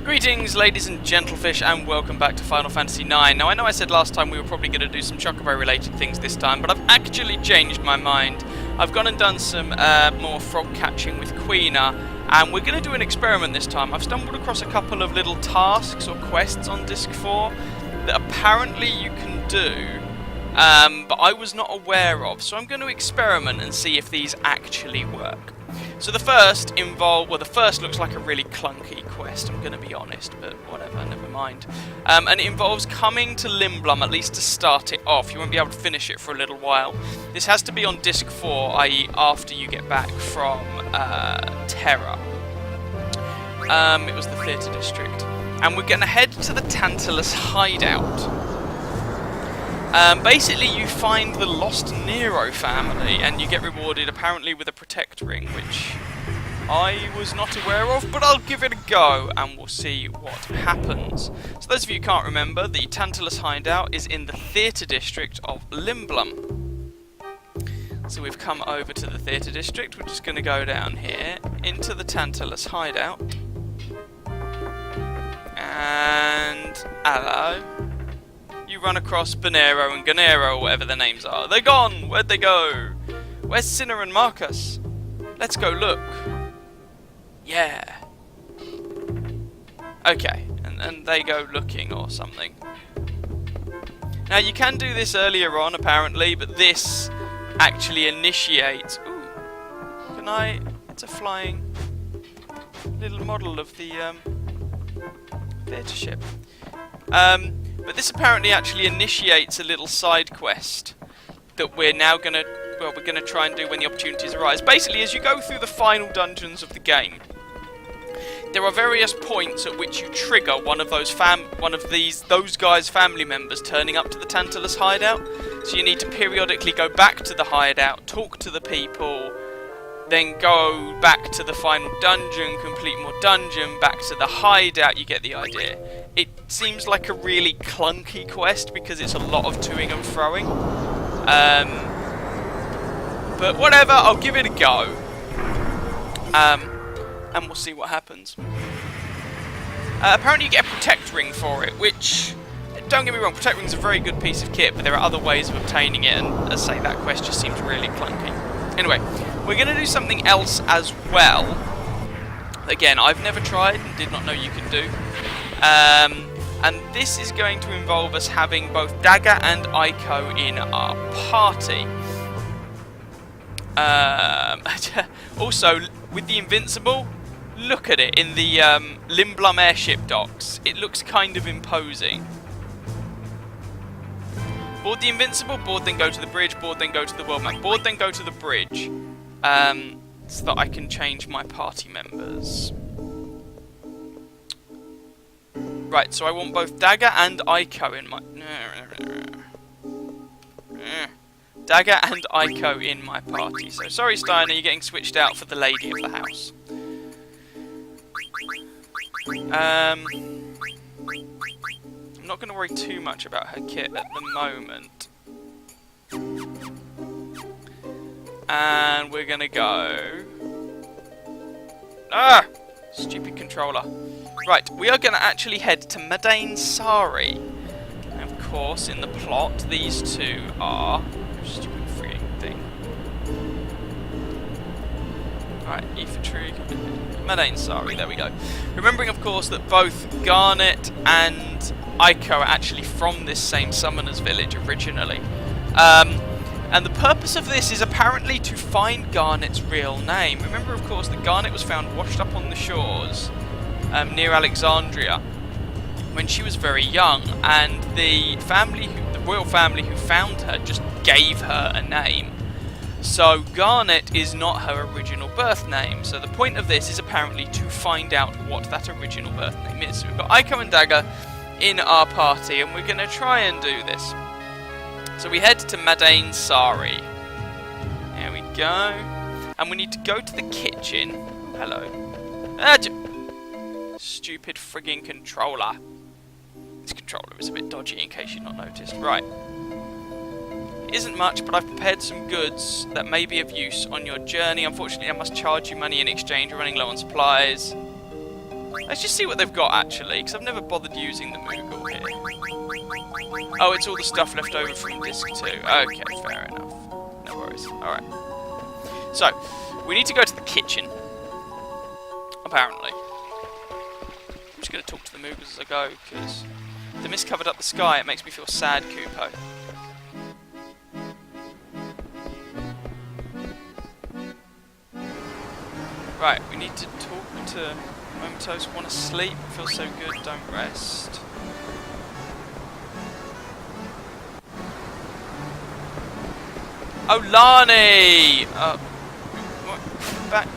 Greetings, ladies and gentlefish, and welcome back to Final Fantasy IX. Now, I know I said last time we were probably going to do some Chocobo-related things this time, but I've actually changed my mind. I've gone and done some more frog catching with Quina, and we're going to do an experiment this time. I've stumbled across a couple of little tasks or quests on Disc 4 that apparently you can do, but I was not aware of, so I'm going to experiment and see if these actually work. So the first looks like a really clunky quest, I'm going to be honest, but whatever, never mind. And it involves coming to Limblum, at least to start it off. You won't be able to finish it for a little while. This has to be on Disc 4, i.e. after you get back from Terra. It was the Theatre District. And we're going to head to the Tantalus hideout. Basically, you find the lost Nero family, and you get rewarded apparently with a Protect Ring, which I was not aware of, but I'll give it a go, and we'll see what happens. So those of you who can't remember, the Tantalus hideout is in the Theatre District of Limblum. So we've come over to the Theatre District. We're just going to go down here, into the Tantalus hideout. And hello. You run across Bonero and Ganero, whatever their names are. They're gone! Where'd they go? Where's Cinna and Marcus? Let's go look. Yeah. Okay, and they go looking or something. Now you can do this earlier on apparently, but this actually initiates... Ooh, can I... It's a flying little model of the theatre ship. But this apparently actually initiates a little side quest that we're now going to, well, we're going to try and do when the opportunities arise. Basically, as you go through the final dungeons of the game, there are various points at which you trigger one of those those guys' family members turning up to the Tantalus hideout. So you need to periodically go back to the hideout, talk to the people, then go back to the final dungeon, complete more dungeon, back to the hideout. You get the idea. It seems like a really clunky quest because it's a lot of toing and froing. But whatever, I'll give it a go. And we'll see what happens. Apparently you get a Protect Ring for it, which, don't get me wrong, Protect Ring's a very good piece of kit, but there are other ways of obtaining it, and as I say, that quest just seems really clunky. Anyway, we're going to do something else as well. Again, I've never tried and did not know you could do. And this is going to involve us having both Dagger and Aiko in our party. Also, with the Invincible, look at it in the Limblum airship docks. It looks kind of imposing. Board the Invincible, board then go to the bridge, board then go to the world map, board then go to the bridge. So that I can change my party members. Right, so I want both Dagger and Aiko in my... Dagger and Aiko in my party. So, sorry Steiner, you're getting switched out for the lady of the house. I'm not going to worry too much about her kit at the moment. And we're going to go... Ah! Stupid controller. Right, we are going to actually head to Madain Sari. And of course, in the plot, these two are... Stupid freaking thing. Right, Infantry... Madain Sari, there we go. Remembering, of course, that both Garnet and Aiko are actually from this same Summoner's Village originally. And the purpose of this is apparently to find Garnet's real name. Remember, of course, that Garnet was found washed up on the shores near Alexandria when she was very young, and the royal family who found her just gave her a name. So Garnet is not her original birth name. So the point of this is apparently to find out what that original birth name is. So we've got Aiko and Dagger in our party, and we're going to try and do this. So we head to Madain Sari. There we go. And we need to go to the kitchen. Hello. Stupid frigging controller. This controller is a bit dodgy in case you've not noticed. Right. It isn't much, but I've prepared some goods that may be of use on your journey. Unfortunately, I must charge you money in exchange. We're running low on supplies. Let's just see what they've got, actually, because I've never bothered using the Moogle here. Oh, it's all the stuff left over from Disc 2. Okay, fair enough. No worries. Alright. So, we need to go to the kitchen. Apparently. I'm just going to talk to the Moogles as I go, because the mist covered up the sky. It makes me feel sad, Kupo. Right, we need to talk to Momentos. Want to sleep? Feel so good, don't rest. Oh, Lani! What? Back.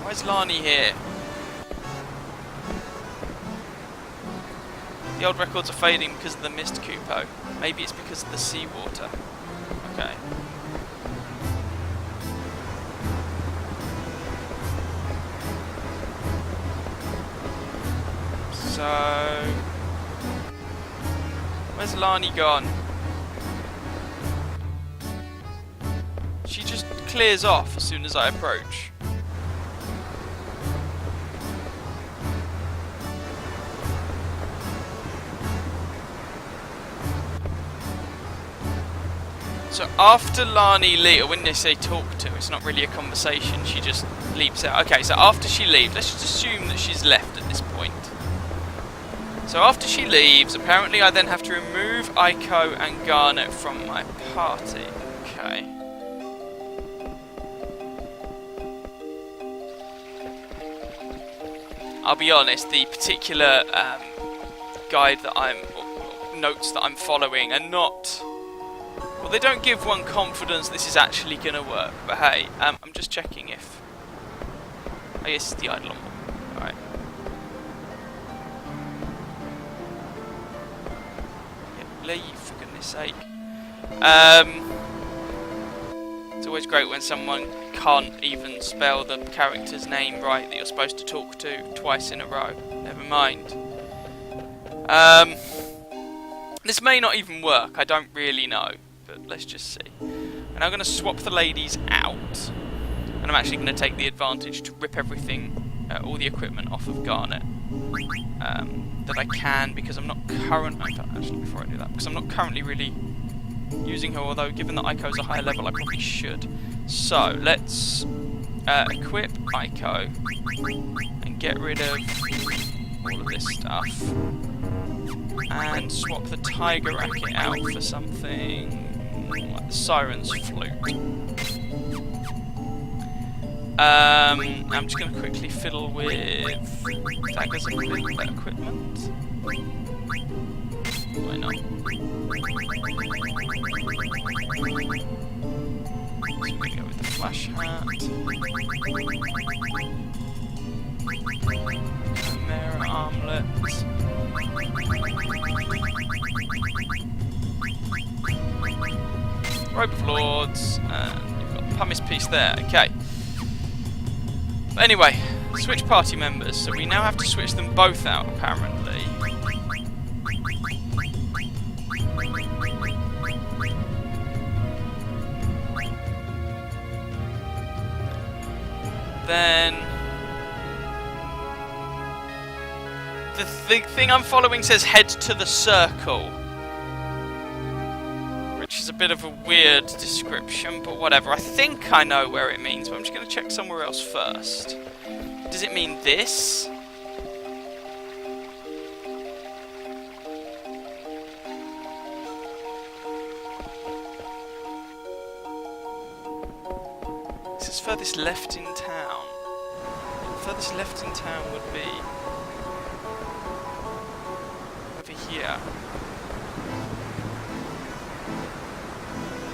Why is Lani here? The old records are fading because of the mist, Kupo. Maybe it's because of the seawater. Okay. So... where's Lani gone? She just clears off as soon as I approach. So after Lani leaves, or when they say talk to, it's not really a conversation, she just leaps out. Okay, so after she leaves, let's just assume that she's left at this point. So after she leaves, apparently I then have to remove Aiko and Garnet from my party. Okay. I'll be honest, the particular guide that or notes that I'm following are not... well, they don't give one confidence this is actually going to work. But hey, I'm just checking if... I guess it's the Eidolon. Alright. Yeah, leave, for goodness sake. It's always great when someone can't even spell the character's name right that you're supposed to talk to twice in a row. Never mind. This may not even work, I don't really know, but let's just see. And I'm going to swap the ladies out, and I'm actually going to take the advantage to rip everything, all the equipment off of Garnet that I can, because I'm not actually before I do that, because I'm not currently really using her, although given that Aiko's a higher level I probably should. So let's equip Aiko and get rid of all of this stuff and swap the tiger racket out for something like the siren's flute. I'm just going to quickly fiddle with daggers and equipment. Why not? I'm going to go with the flash hat. Chimera armlet. Rope of Lords, and you've got the pumice piece there. Okay. But anyway, switch party members. So we now have to switch them both out, apparently. Then the thing I'm following says head to the circle, which is a bit of a weird description, but whatever. I think I know where it means, but I'm just going to check somewhere else first. Does it mean this? It says furthest left in town. Furthest left in town would be over here.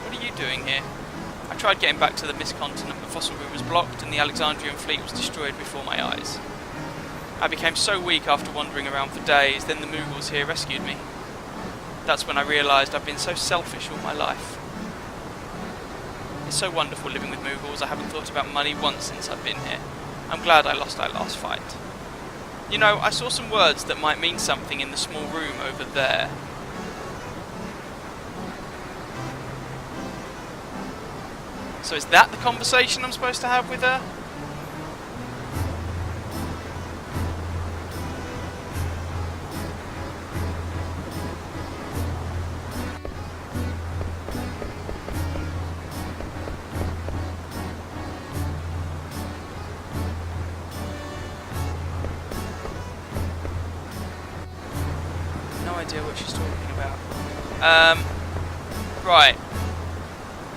What are you doing here? I tried getting back to the Mist Continent, but fossil route was blocked and the Alexandrian fleet was destroyed before my eyes. I became so weak after wandering around for days, then the Moogles here rescued me. That's when I realised I've been so selfish all my life. It's so wonderful living with Moogles. I haven't thought about money once since I've been here. I'm glad I lost our last fight. You know, I saw some words that might mean something in the small room over there. So is that the conversation I'm supposed to have with her? idea what she's talking about. Right.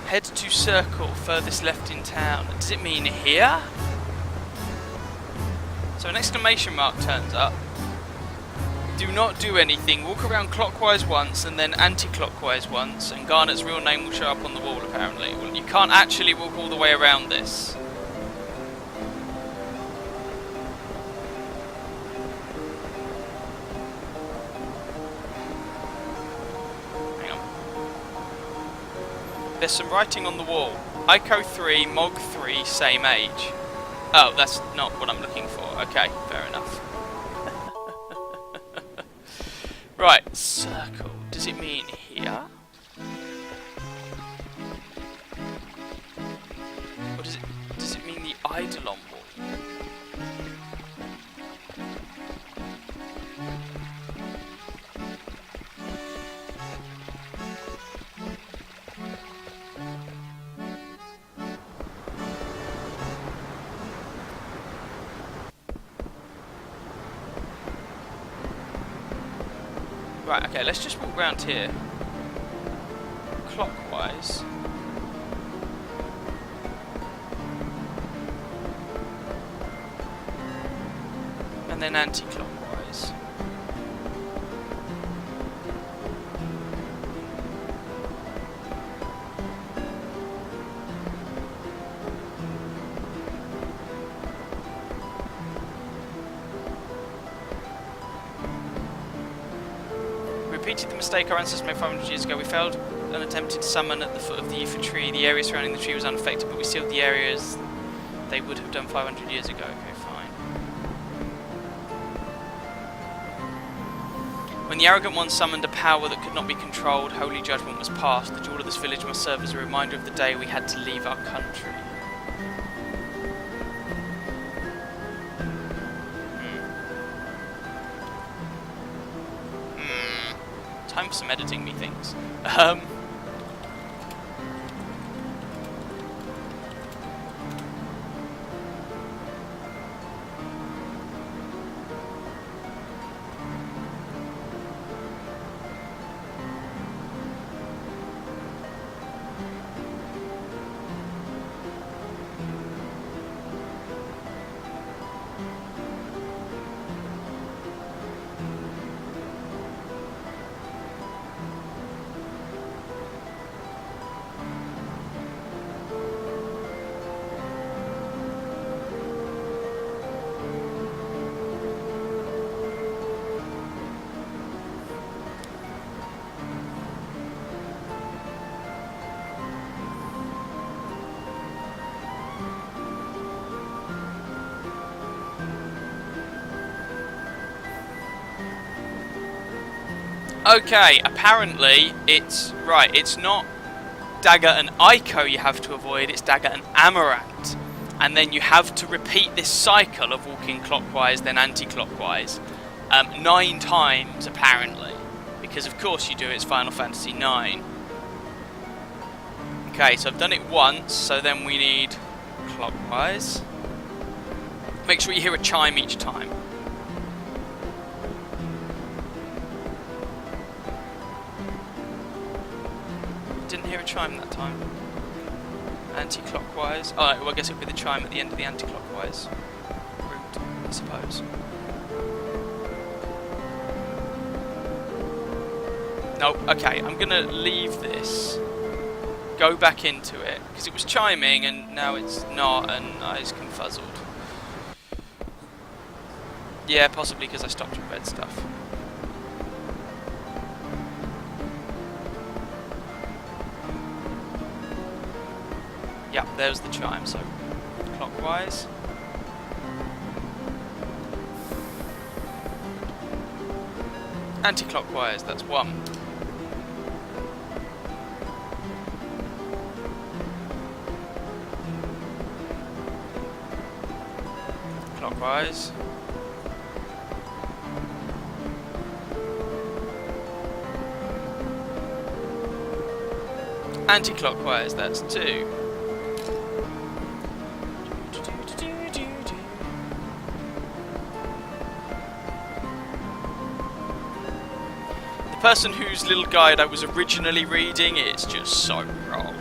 Head to circle, furthest left in town. Does it mean here? So an exclamation mark turns up. Do not do anything. Walk around clockwise once and then anti-clockwise once, and Garnet's real name will show up on the wall, apparently. Well, you can't actually walk all the way around this. Hang on. There's some writing on the wall. Ico 3, Mog 3, same age. Oh, that's not what I'm looking for. Okay, fair enough. Right, circle. Does it mean here? Or does it mean the Eidolon wall? Right, okay, let's just walk round here. Clockwise. And then anti-clockwise. Repeated the mistake our ancestors made 500 years ago. We failed an attempted summon at the foot of the Yufa tree. The area surrounding the tree was unaffected, but we sealed the areas they would have done 500 years ago. Okay, fine. When the arrogant one summoned a power that could not be controlled, holy judgment was passed. The jewel of this village must serve as a reminder of the day we had to leave our country. Time for some editing, methinks. Okay, apparently it's right. It's not Dagger and Ico you have to avoid. It's Dagger and Amaranth, and then you have to repeat this cycle of walking clockwise, then anti-clockwise, 9 times apparently, because of course you do. It's Final Fantasy 9. Okay, so I've done it once. So then we need clockwise. Make sure you hear a chime each time. Didn't hear a chime that time. Anti-clockwise. Oh, well, I guess it would be the chime at the end of the anti-clockwise route, I suppose. Nope. Okay, I'm gonna leave this. Go back into it because it was chiming and now it's not, and I was confuzzled. Yeah, possibly because I stopped and read stuff. Yep, there's the chime, so clockwise. Anti-clockwise, that's 1. Clockwise. Anti-clockwise, that's 2. person whose little guide I was originally reading, it's just so wrong.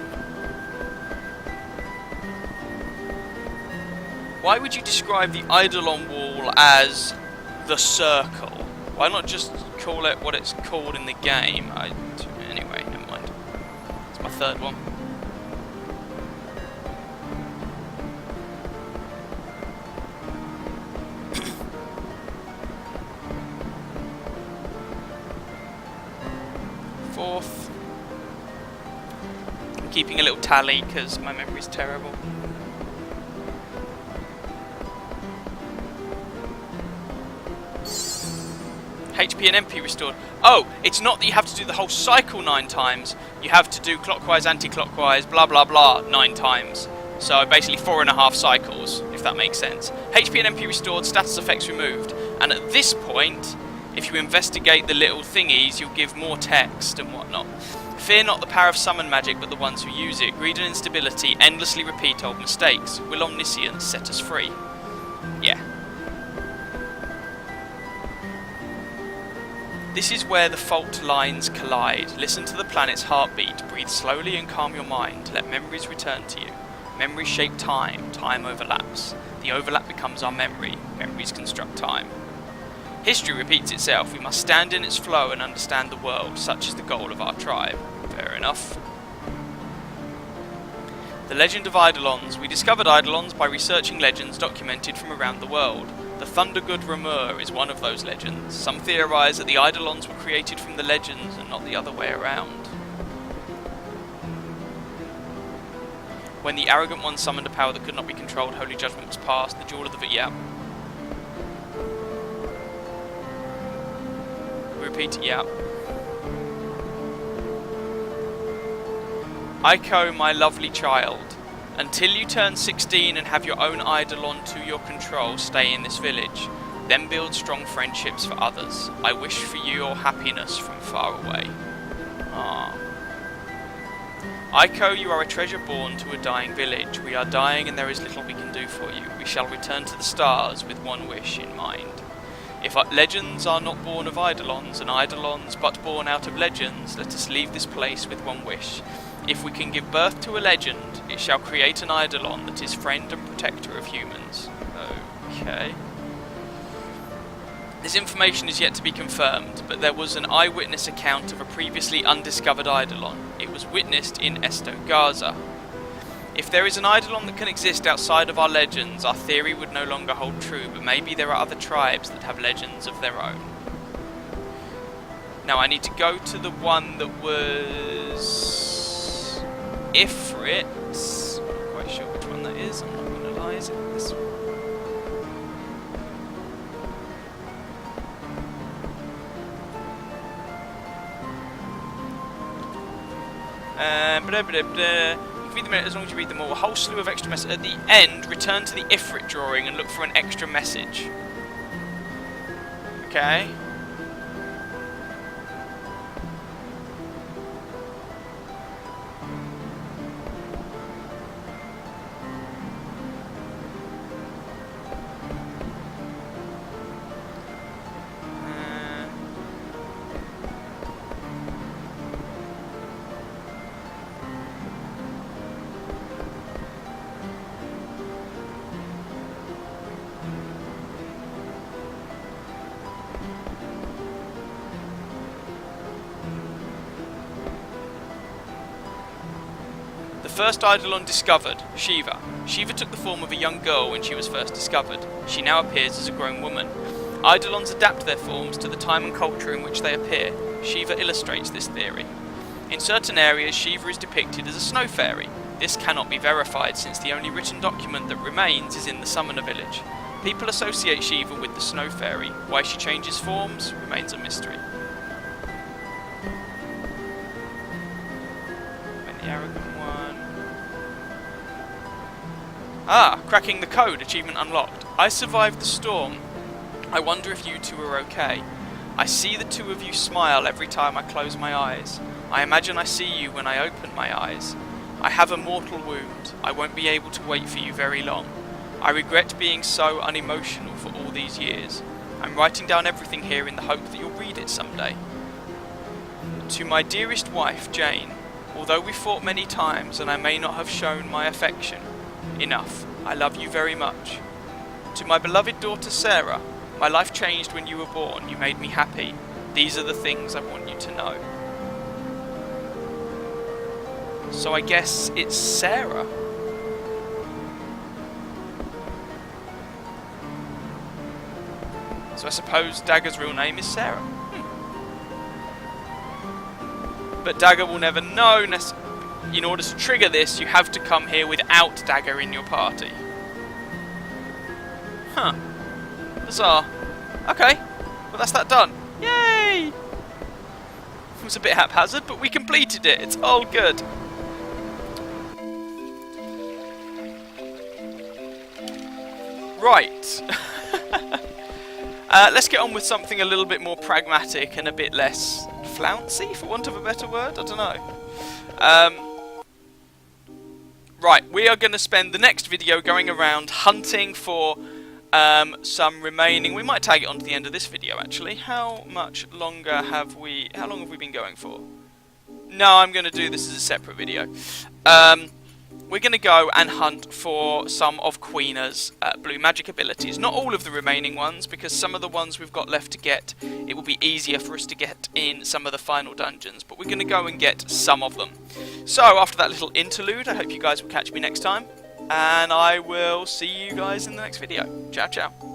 Why would you describe the Eidolon wall as the circle? Why not just call it what it's called in the game? Anyway, never mind. It's my third one. Fourth. I'm keeping a little tally because my memory's terrible. HP and MP restored. Oh, it's not that you have to do the whole cycle 9 times. You have to do clockwise, anti-clockwise, blah blah blah 9 times. So basically 4.5 cycles, if that makes sense. HP and MP restored, status effects removed. And at this point, if you investigate the little thingies, you'll give more text and whatnot. Fear not the power of summon magic, but the ones who use it. Greed and instability endlessly repeat old mistakes. Will omniscience set us free? Yeah. This is where the fault lines collide. Listen to the planet's heartbeat. Breathe slowly and calm your mind. Let memories return to you. Memories shape time. Time overlaps. The overlap becomes our memory. Memories construct time. History repeats itself. We must stand in its flow and understand the world. Such is the goal of our tribe. Fair enough. The legend of Eidolons. We discovered Eidolons by researching legends documented from around the world. The Thundergood Ramur is one of those legends. Some theorize that the Eidolons were created from the legends and not the other way around. When the arrogant one summoned a power that could not be controlled, holy judgment was passed. The jewel of the... yeah. Repeat, yeah. Aiko, my lovely child. Until you turn 16 and have your own Eidolon to your control, stay in this village. Then build strong friendships for others. I wish for you your happiness from far away. Ah. Aiko, you are a treasure born to a dying village. We are dying and there is little we can do for you. We shall return to the stars with one wish in mind. If legends are not born of Eidolons, and Eidolons but born out of legends, let us leave this place with one wish. If we can give birth to a legend, it shall create an Eidolon that is friend and protector of humans. Okay. This information is yet to be confirmed, but there was an eyewitness account of a previously undiscovered Eidolon. It was witnessed in Estogaza. If there is an Eidolon that can exist outside of our legends, our theory would no longer hold true, but maybe there are other tribes that have legends of their own. Now I need to go to the one that was... Ifrit. I'm not quite sure which one that is, I'm not going to lie, is it this one? You can read them as long as you read them all. A whole slew of extra messages. At the end, return to the Ifrit drawing and look for an extra message. Okay. The first Eidolon discovered, Shiva. Shiva took the form of a young girl when she was first discovered. She now appears as a grown woman. Eidolons adapt their forms to the time and culture in which they appear. Shiva illustrates this theory. In certain areas, Shiva is depicted as a snow fairy. This cannot be verified since the only written document that remains is in the Summoner village. People associate Shiva with the snow fairy. Why she changes forms remains a mystery. And the arrogant one. Ah, cracking the code, achievement unlocked. I survived the storm. I wonder if you two are okay. I see the two of you smile every time I close my eyes. I imagine I see you when I open my eyes. I have a mortal wound. I won't be able to wait for you very long. I regret being so unemotional for all these years. I'm writing down everything here in the hope that you'll read it someday. To my dearest wife, Jane, although we fought many times and I may not have shown my affection enough, I love you very much. To my beloved daughter, Sarah, my life changed when you were born. You made me happy. These are the things I want you to know. So I guess it's Sarah. So I suppose Dagger's real name is Sarah. But Dagger will never know. In order to trigger this, you have to come here without Dagger in your party. Huh. Bizarre. Okay. Well, that's that done. Yay! It was a bit haphazard, but we completed it. It's all good. Right. Let's get on with something a little bit more pragmatic and a bit less flouncy, for want of a better word. I don't know. Right, we are going to spend the next video going around hunting for some remaining. We might tag it on to the end of this video, actually. How much longer have we? How long have we been going for? No, I'm going to do this as a separate video. We're going to go and hunt for some of Queena's blue magic abilities. Not all of the remaining ones, because some of the ones we've got left to get, it will be easier for us to get in some of the final dungeons. But we're going to go and get some of them. So, after that little interlude, I hope you guys will catch me next time. And I will see you guys in the next video. Ciao, ciao.